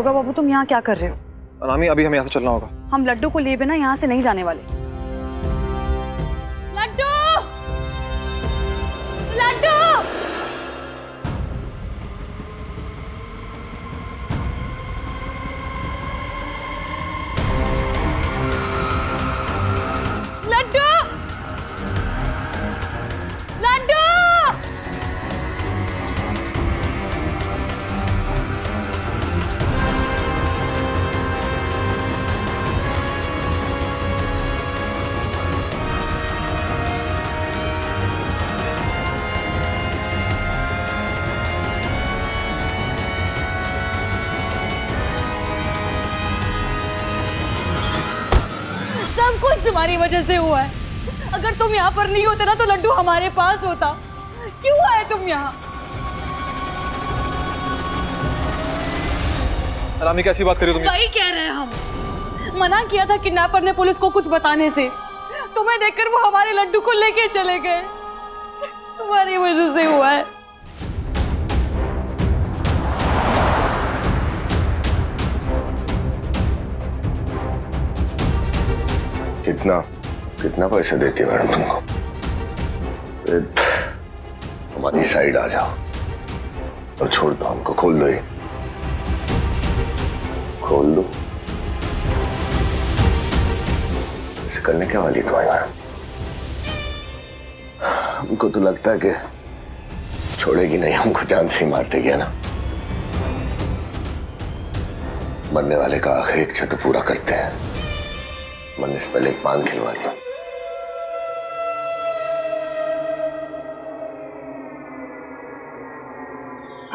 दरोगा बाबू, तुम यहाँ क्या कर रहे हो? अनामी, अभी हमें यहाँ से चलना होगा। हम लड्डू को लिए बिना यहाँ से नहीं जाने वाले। लड्डू! लड्डू! लड्डू! लड्डू! सब कुछ तुम्हारी वजह से हुआ है। अगर तुम यहाँ पर नहीं होते ना तो लड्डू हमारे पास होता। क्यों आए तुम यहाँ? अनामी, कैसी बात करी तुम? वही कह रहे हैं हम। मना किया था किडनैपर ने पुलिस को कुछ बताने से। तुम्हें देखकर वो हमारे लड्डू को लेके चले गए। तुम्हारी वजह से हुआ है। कितना पैसा देती है मैडम तुमको? हमारी साइड आ जाओ और छोड़ दो हमको। खोल दो, ये खोल दो। इसे करने क्या वाली तुम्हारी मैडम? हमको तो लगता है कि छोड़ेगी नहीं, हमको जान से ही मार देगी ना। मरने वाले का आखिरी इच्छा तो पूरा करते हैं। मरने से पहले एक पान खिलवा लो।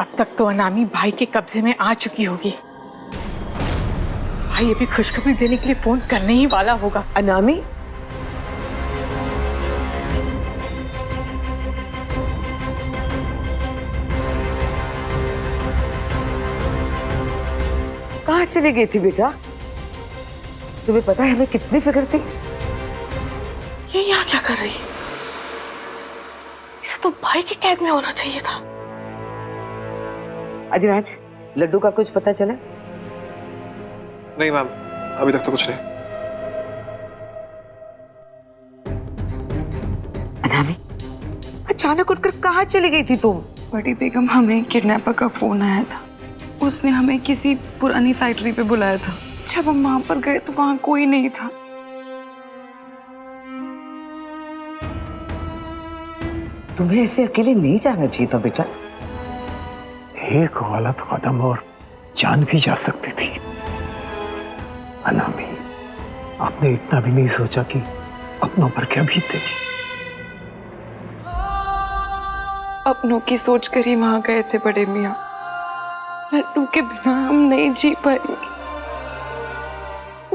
अब तक तो अनामी भाई के कब्जे में आ चुकी होगी। भाई अभी खुशखबरी देने के लिए फोन करने ही वाला होगा। अनामी, कहाँ चली गई थी बेटा? तुम्हें पता है हमें कितनी फिक्र थी। ये यहाँ क्या कर रही है? इसे तो भाई की कैद में होना चाहिए था। अधिराज, लड्डू का कुछ पता चला? नहीं मैम, अभी तक तो कुछ नहीं। अनामी, अचानक उठकर कहाँ चली गई थी तुम? बड़ी बेगम, हमें किडनैपर का फोन आया था। उसने हमें किसी पुरानी फैक्ट्री पे बुलाया था। जब हम वहां पर गए तो वहां कोई नहीं था। तुम्हें ऐसे अकेले नहीं जाना चाहिए था बेटा। एक गलत कदम और जान भी जा सकती थी। अनामी, आपने इतना भी नहीं सोचा कि अपनों पर क्या बीतेगी। अपनों की सोच कर ही वहां गए थे बड़े मियाँ। लड्डू के बिना हम नहीं जी पाएंगे।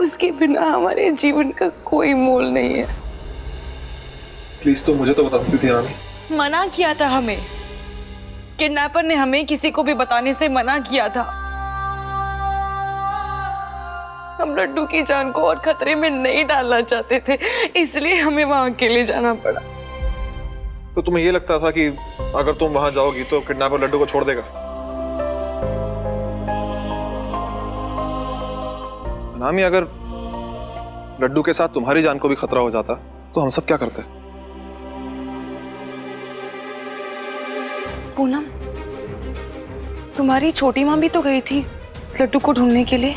उसके बिना हमारे जीवन का कोई मोल नहीं है। प्लीज तो मुझे तो बता सकती थी अनामी। मना किया था हमें। किडनैपर ने हमें किसी को भी बताने से मना किया था। हम लड्डू की जान को और खतरे में नहीं डालना चाहते थे, इसलिए हमें वहां अकेले जाना पड़ा। तो तुम्हें ये लगता था कि अगर तुम वहां जाओगी तो किडनैपर लड्डू को छोड़ देगा? अनामी, अगर लड्डू के साथ तुम्हारी जान को भी खतरा हो जाता तो हम सब क्या करते? पूनम, तुम्हारी छोटी माँ भी तो गई थी लड्डू को ढूंढने के लिए।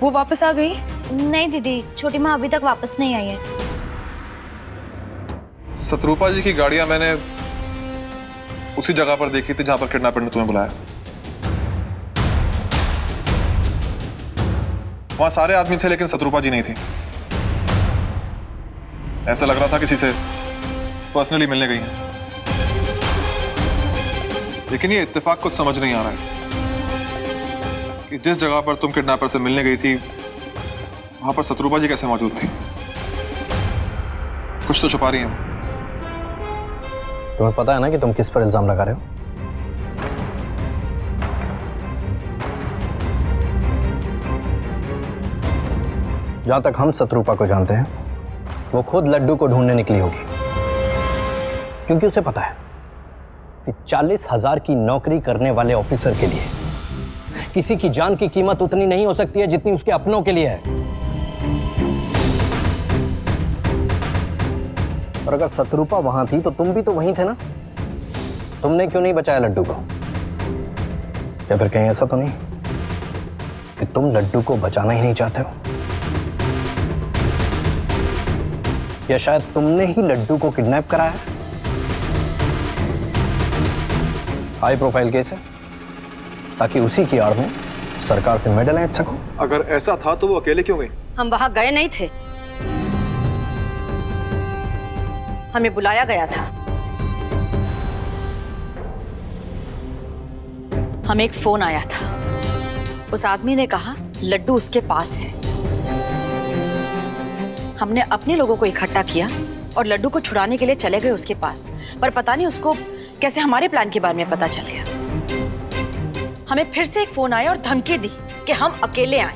वो वापस आ गई? नहीं दीदी, छोटी माँ अभी तक वापस नहीं आई है। शत्रुपा जी की गाड़ियां मैंने उसी जगह पर देखी थी जहां पर किडनैपर ने तुम्हें बुलाया। वहां सारे आदमी थे लेकिन शत्रुपा जी नहीं थी। ऐसा लग रहा था किसी से पर्सनली मिलने गई हैं। लेकिन ये इत्तेफाक कुछ समझ नहीं आ रहा है कि जिस जगह पर तुम किडनैपर से मिलने गई थी वहां पर शत्रुपा जी कैसे मौजूद थी? कुछ तो छुपा रही हैं। तुम्हें पता है ना कि तुम किस पर इल्जाम लगा रहे हो? जहां तक हम शत्रुपा को जानते हैं, वो खुद लड्डू को ढूंढने निकली होगी, क्योंकि उसे पता है कि 40,000 की नौकरी करने वाले ऑफिसर के लिए किसी की जान की कीमत उतनी नहीं हो सकती है जितनी उसके अपनों के लिए है। और अगर शत्रुपा वहां थी तो तुम भी तो वहीं थे ना? तुमने क्यों नहीं बचाया लड्डू को? या फिर कहीं ऐसा तो नहीं कि तुम लड्डू को बचाना ही नहीं चाहते हो? या शायद तुमने ही लड्डू को किडनैप कराया? हाई प्रोफाइल केस है, ताकि उसी की आड़ में सरकार से मेडल ऐंठ सको। अगर ऐसा था तो वो अकेले क्यों गई? हम वहां गए नहीं थे, हमें बुलाया गया था। हमें एक फोन आया था, उस आदमी ने कहा लड्डू उसके पास है। हमने अपने लोगों को इकट्ठा किया और लड्डू को छुड़ाने के लिए चले गए उसके पास, पर पता नहीं उसको कैसे हमारे प्लान के बारे में पता चल गया। हमें फिर से एक फोन आया और धमकी दी कि हम अकेले आए,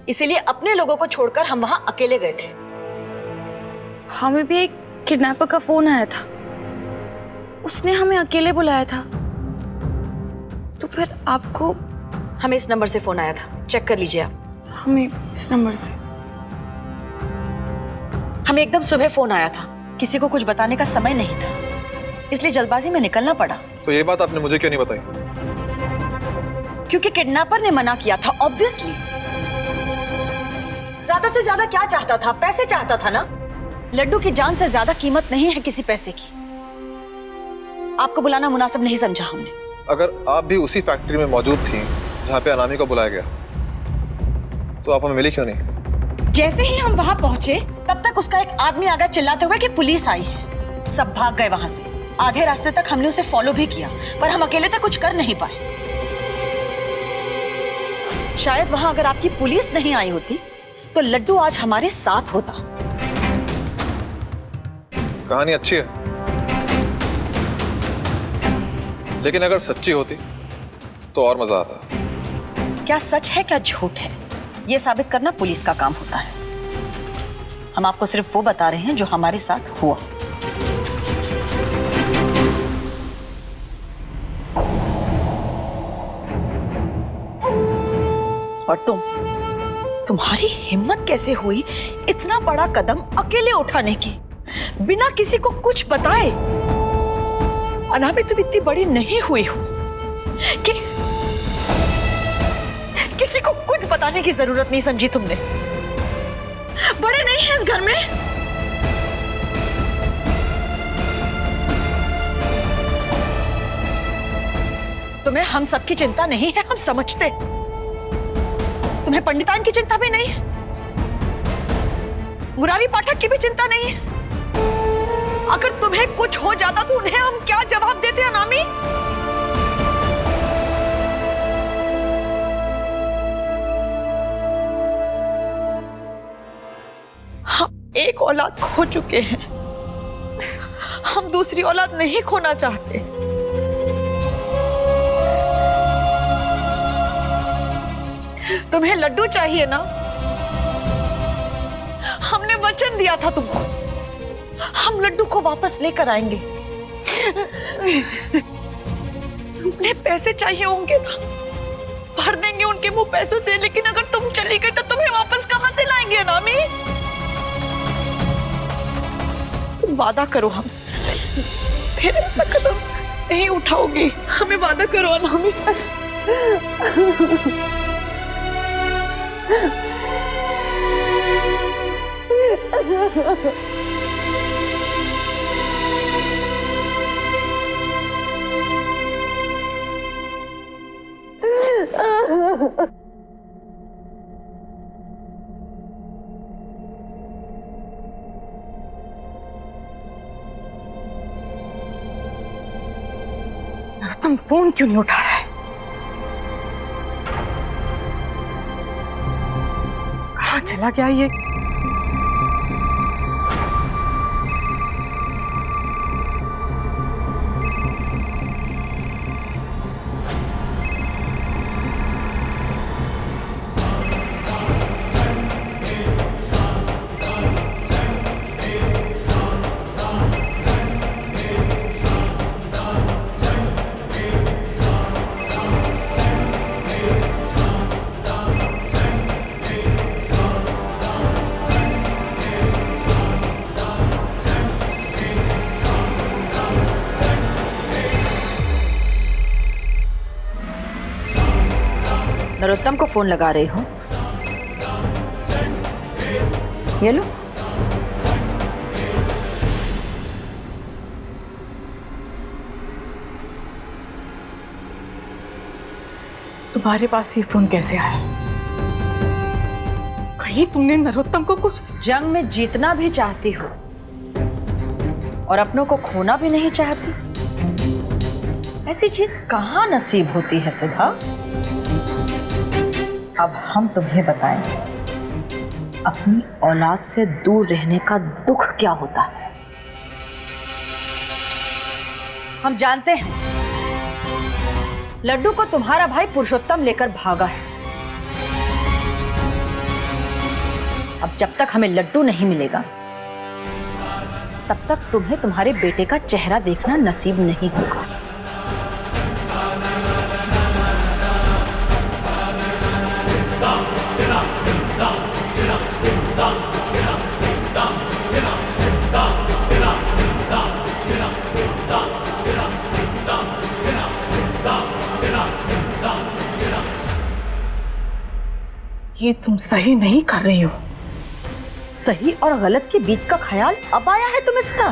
इसीलिए अपने लोगों को छोड़कर हम वहां अकेले गए थे। हमें भी एक किडनैपर का फोन आया था, उसने हमें अकेले बुलाया था। तो फिर आपको? हमें इस नंबर से फोन आया था, चेक कर लीजिए आप। हमें इस नंबर से? हमें एकदम सुबह फोन आया था, किसी को कुछ बताने का समय नहीं था, इसलिए जल्दबाजी में निकलना पड़ा। तो ये बात आपने मुझे क्यों नहीं बताई? क्योंकि किडनैपर ने मना किया था, ऑब्वियसली। ज्यादा से ज्यादा क्या चाहता था? पैसे चाहता था ना। लड्डू की जान से ज्यादा कीमत नहीं है किसी पैसे की। आपको बुलाना मुनासिब नहीं समझा हमने। अगर आप भी उसी फैक्ट्री में मौजूद थी जहां पे अनामी को बुलाया गया, तो आप हमें मिली क्यों नहीं? जैसे ही हम वहां पहुंचे तब तक उसका एक आदमी आ गया चिल्लाते हुए कि पुलिस आई है। सब भाग गए वहां से। आधे रास्ते तक हमने उसे फॉलो भी किया, पर हम अकेले तक कुछ कर नहीं पाए। शायद वहां अगर आपकी पुलिस नहीं आई होती तो लड्डू आज हमारे साथ होता। कहानी अच्छी है, लेकिन अगर सच्ची होती तो और मजा आता। क्या सच है क्या झूठ है, यह साबित करना पुलिस का काम होता है। हम आपको सिर्फ वो बता रहे हैं जो हमारे साथ हुआ। और तुम्हारी हिम्मत कैसे हुई इतना बड़ा कदम अकेले उठाने की, बिना किसी को कुछ बताए? अनामी, तुम इतनी बड़ी नहीं हुई हो कि किसी को कुछ बताने की जरूरत नहीं समझी तुमने। बड़े नहीं हैं इस घर में। तुम्हें हम सबकी चिंता नहीं है, हम समझते। तुम्हें पंडितान की चिंता भी नहीं है, मुरारी पाठक की भी चिंता नहीं है। अगर तुम्हें कुछ हो जाता तो उन्हें हम क्या जवाब देते अनामी? हम एक औलाद खो चुके हैं, हम दूसरी औलाद नहीं खोना चाहते। तुम्हें लड्डू चाहिए ना? हमने वचन दिया था तुमको, हम लड्डू को वापस लेकर आएंगे। उन्हें पैसे चाहिए होंगे ना, भर देंगे उनके मुंह पैसों से। लेकिन अगर तुम चली गई तो तुम्हें वापस कहां से लाएंगे अनामी? तुम वादा करो हमसे, फिर ऐसा कदम नहीं उठाओगी। हमें वादा करो अनामी। रुस्तम फोन क्यों नहीं उठा रहा है? कहाँ चला गया ये? नरोत्तम को फोन लगा रही हो? ये लो। तुम्हारे पास ये फोन कैसे आया? कहीं तुमने नरोत्तम को कुछ? जंग में जीतना भी चाहती हो और अपनों को खोना भी नहीं चाहती। ऐसी जीत कहाँ नसीब होती है सुधा? अब हम तुम्हें बताएंगे अपनी औलाद से दूर रहने का दुख क्या होता है। हम जानते हैं लड्डू को तुम्हारा भाई पुरुषोत्तम लेकर भागा है। अब जब तक हमें लड्डू नहीं मिलेगा तब तक तुम्हें तुम्हारे बेटे का चेहरा देखना नसीब नहीं होगा। ये तुम सही नहीं कर रही हो। सही और गलत के बीच का ख्याल अब आया है तुम्हें सदा?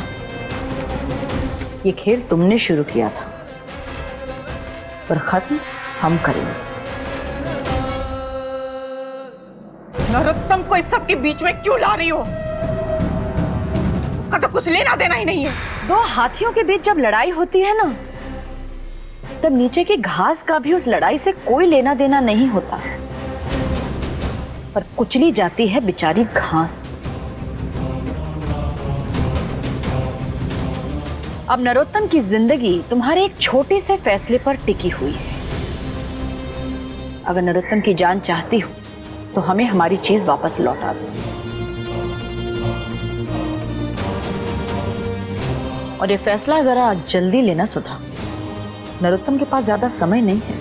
ये खेल तुमने शुरू किया था पर खत्म हम करेंगे। नरोत्तम को इस सब के बीच में क्यों ला रही हो? उसका तो कुछ लेना देना ही नहीं है। दो हाथियों के बीच जब लड़ाई होती है ना, तब नीचे की घास का भी उस लड़ाई से कोई लेना देना नहीं होता, पर कुचली जाती है बेचारी घास। अब नरोत्तम की जिंदगी तुम्हारे एक छोटे से फैसले पर टिकी हुई है। अगर नरोत्तम की जान चाहती हो तो हमें हमारी चीज वापस लौटा दो। और ये फैसला जरा जल्दी लेना सुधा, नरोत्तम के पास ज्यादा समय नहीं है।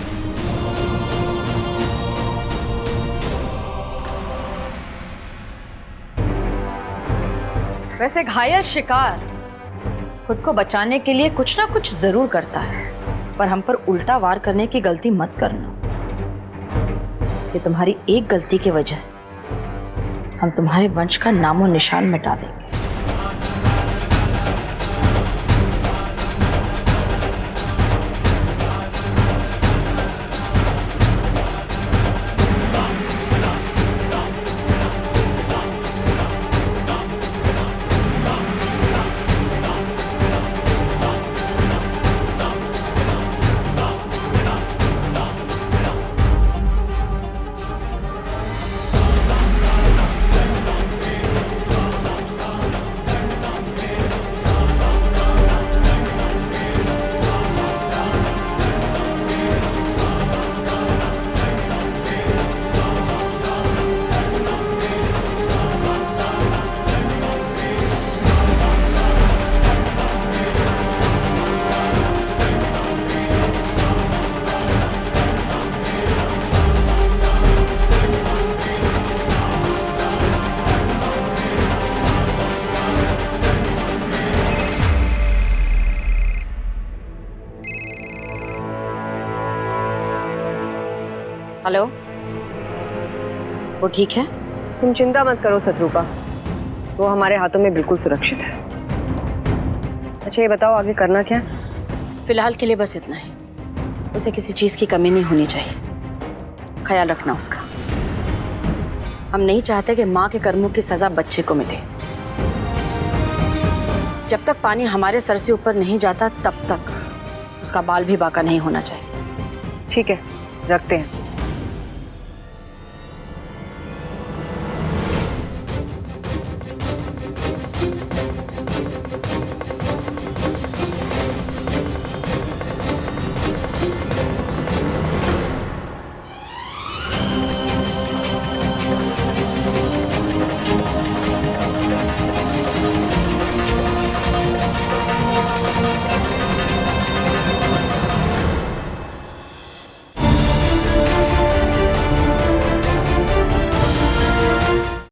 वैसे घायल शिकार खुद को बचाने के लिए कुछ ना कुछ जरूर करता है, पर हम पर उल्टा वार करने की गलती मत करना। ये तुम्हारी एक गलती की वजह से हम तुम्हारे वंश का नामो निशान मिटा देंगे। हेलो, वो ठीक है? तुम चिंता मत करो शत्रुपा, वो हमारे हाथों में बिल्कुल सुरक्षित है। अच्छा ये बताओ आगे करना क्या? फिलहाल के लिए बस इतना ही। उसे किसी चीज की कमी नहीं होनी चाहिए, ख्याल रखना उसका। हम नहीं चाहते कि माँ के कर्मों की सजा बच्चे को मिले। जब तक पानी हमारे सर से ऊपर नहीं जाता तब तक उसका बाल भी बाका नहीं होना चाहिए। ठीक है, रखते हैं।